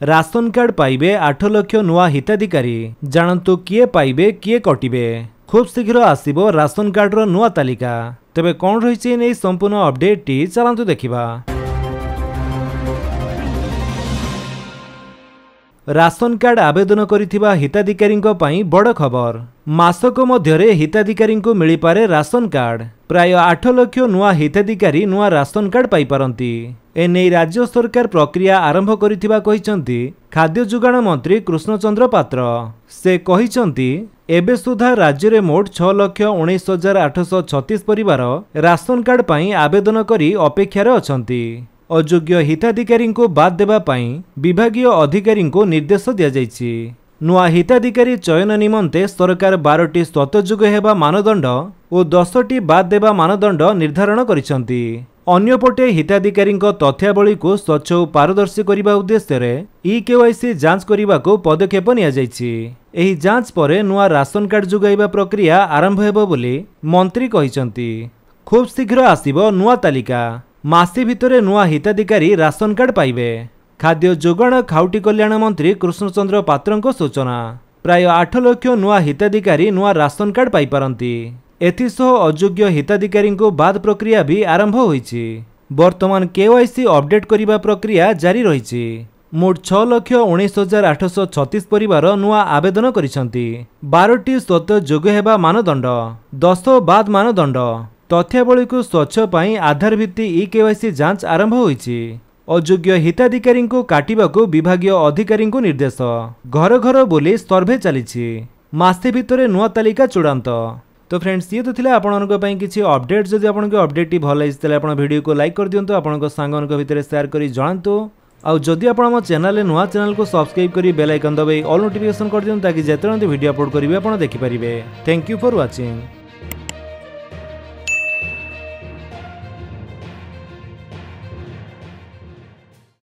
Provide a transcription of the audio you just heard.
Ration card पाइबे 8 लाख नुआ हिताधिकारी जानतु किए पाइबे किए कटिबे। खूब शीघ्र आसिबो राशन कार्ड रो नुआ तालिका। तेबे कौन रही नहीं संपूर्ण अपडेट टी चलतु देखिबा। राशन कार्ड आवेदन करिथिबा हिताधिकारींको पई बड़ खबर। मासक मध्यरे हिताधिकारींको मिली पारे राशन कार्ड। प्राय 8 लाख नुआ हिताधिकारी नुआ राशन कार्ड पाई पारंती। एने राज्य सरकार प्रक्रिया आरंभ करिथिबा कहिसंती खाद्य जोगाण मंत्री कृष्णचंद्र पात्र। से कहिसंती एबे सुधा राज्य रे मोट 6,19,836 परिवार राशन कार्ड पई आवेदन करी अपेक्षार अछंती। अयोग्य हिताधिकारी को बाद देबा पई विभागीय अधिकारी को निर्देश दिया जायछि। नुआ हिताधिकारी चयन निमंते सरकार 12टी स्वतःयोग्य हेबा मानदंड और 10टी बाद देबा मानदंड निर्धारण करिसंती। अन्यपटे हिताधिकारी तथ्यावली को स्वच्छ और पारदर्शी करने उद्देश्य ई-केवाईसी जांच करने को पदक्षेप निया जायछि। एही जांच परे नुआ राशन कार्ड जुगाइबा प्रक्रिया आरंभ हेबो बोली मंत्री कहिसंती। खूब शीघ्र आसिबो नुआ तालिका। मासे भितरे नुआ हिताधिकारी राशन कार्ड पाइबे। खाद्य जोगाण खाउटी कल्याण मंत्री कृष्णचंद्र पात्रଙ୍କ सूचना। प्राय 8 लाख नुआ हिताधिकारी नुआ राशन कार्ड पाई पारंती। एथिसह अयोग्य हिताधिकारी को बाद प्रक्रिया भी आरंभ होईछि। वर्तमान केवाईसी अपडेट करिबा प्रक्रिया जारी रहिछि। मोट 6,19,836 परिवार नुआ आवेदन करिसंती। 12टी स्वतः योग्य हेबा मानदंड, 10 बाद मानदंड। तथ्यावली को स्वच्छ पाई आधार भित्ति ई-केवाईसी जांच आरंभ होईछि। अयोग्य हिताधिकारी को काटिबा को विभागीय अधिकारी को निर्देश। घर घर बोली सर्वे चलीछि। मासे भितरे नुआ तालिका चूड़ांत। तो फ्रेंड्स ये तो थिला आपननको पई किछि अपडेट। जदि आपनको अपडेट टी भल लागितले आपण वीडियो को लाइक कर दियंतु, आपनको सांगनक भितरे शेयर करी जणांतु। आउ जदि आपण हम चैनल नुआ चैनल को सब्सक्राइब करी बेल आइकन दबाई ऑल नोटिफिकेशन कर दियंतु ताकि जेतरंते वीडियो अपलोड करिवे आपण देखि परिबे। Thank you for watching.